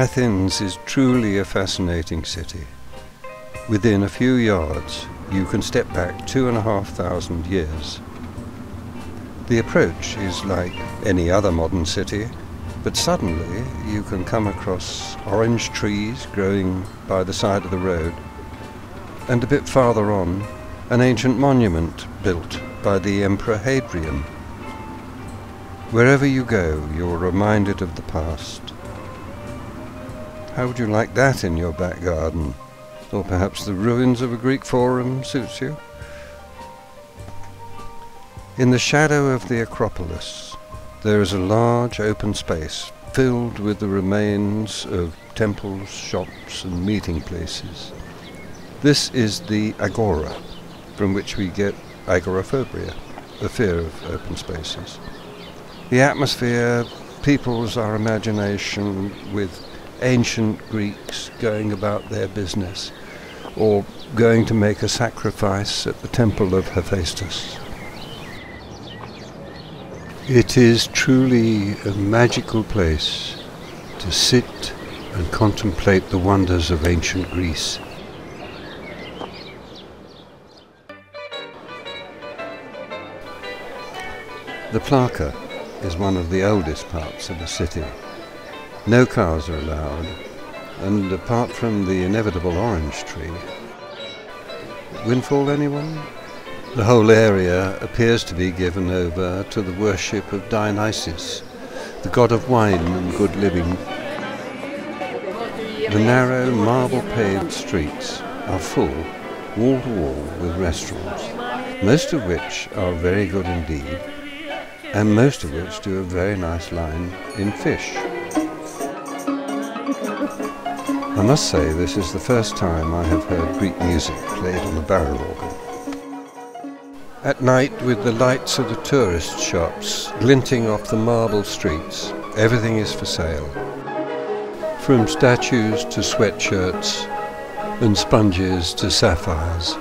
Athens is truly a fascinating city. Within a few yards, you can step back 2,500 years. The approach is like any other modern city, but suddenly you can come across orange trees growing by the side of the road, and a bit farther on, an ancient monument built by the Emperor Hadrian. Wherever you go, you're reminded of the past. How would you like that in your back garden? Or perhaps the ruins of a Greek forum suits you? In the shadow of the Acropolis, there is a large open space filled with the remains of temples, shops and meeting places. This is the agora, from which we get agoraphobia, a fear of open spaces. The atmosphere peoples our imagination with ancient Greeks going about their business, or going to make a sacrifice at the temple of Hephaestus. It is truly a magical place to sit and contemplate the wonders of ancient Greece. The Plaka is one of the oldest parts of the city. No cars are allowed, and apart from the inevitable orange tree. Windfall, anyone? The whole area appears to be given over to the worship of Dionysus, the god of wine and good living. The narrow marble-paved streets are full, wall to wall, with restaurants, most of which are very good indeed, and most of which do a very nice line in fish. I must say this is the first time I have heard Greek music played on a barrel organ. At night, with the lights of the tourist shops glinting off the marble streets, everything is for sale. From statues to sweatshirts and sponges to sapphires.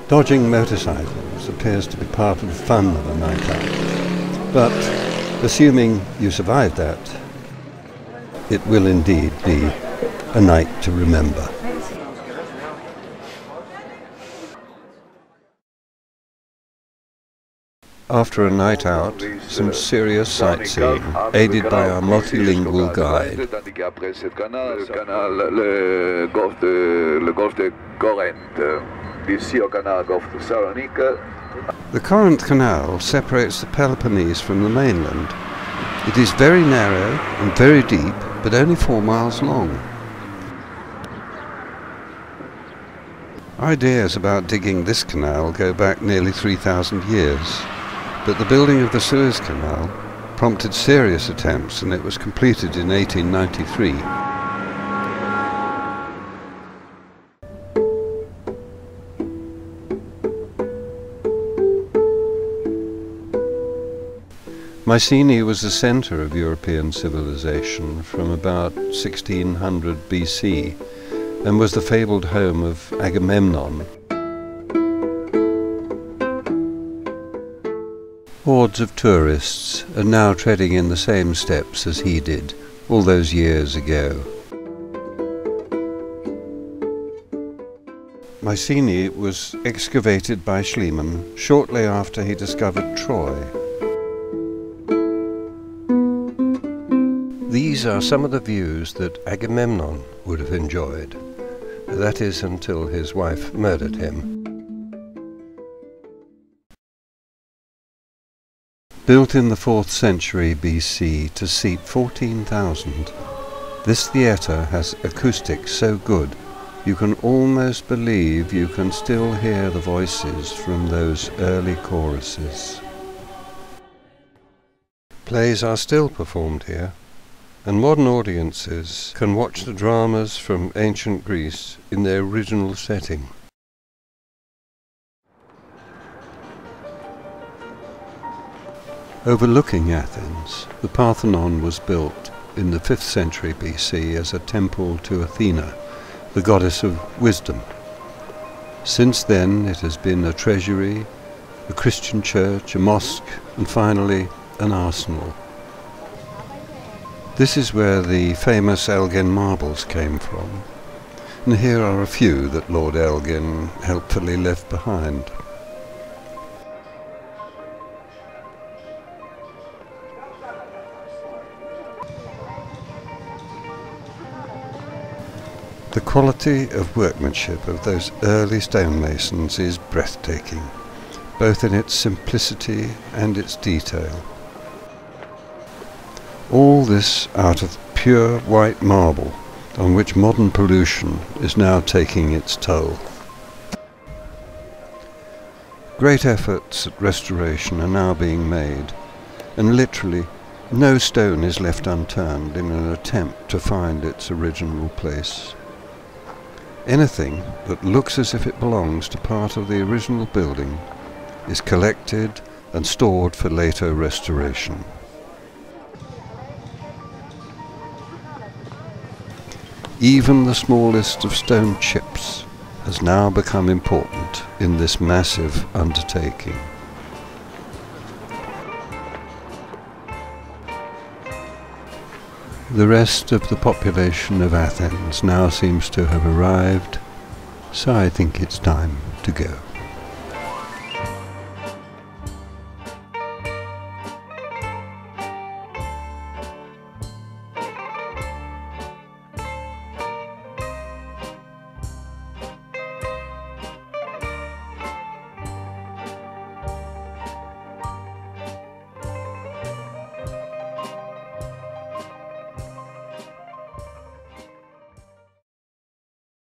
Dodging motorcycles appears to be part of the fun of a night out. But, assuming you survive that, it will indeed be a night to remember. After a night out, some serious sightseeing, aided by our multilingual guide. The Corinth Canal separates the Peloponnese from the mainland. It is very narrow and very deep, but only 4 miles long. Ideas about digging this canal go back nearly 3,000 years, but the building of the Suez Canal prompted serious attempts, and it was completed in 1893. Mycenae was the centre of European civilization from about 1600 BC and was the fabled home of Agamemnon. Hordes of tourists are now treading in the same steps as he did all those years ago. Mycenae was excavated by Schliemann shortly after he discovered Troy. These are some of the views that Agamemnon would have enjoyed. That is, until his wife murdered him. Built in the 4th century BC to seat 14,000, this theatre has acoustics so good you can almost believe you can still hear the voices from those early choruses. Plays are still performed here, and modern audiences can watch the dramas from ancient Greece in their original setting. Overlooking Athens, the Parthenon was built in the 5th century BC as a temple to Athena, the goddess of wisdom. Since then it has been a treasury, a Christian church, a mosque, and finally an arsenal. This is where the famous Elgin marbles came from, and here are a few that Lord Elgin helpfully left behind. The quality of workmanship of those early stonemasons is breathtaking, both in its simplicity and its detail. All this out of pure white marble, on which modern pollution is now taking its toll. Great efforts at restoration are now being made, and literally no stone is left unturned in an attempt to find its original place. Anything that looks as if it belongs to part of the original building is collected and stored for later restoration. Even the smallest of stone chips has now become important in this massive undertaking. The rest of the population of Athens now seems to have arrived, so I think it's time to go.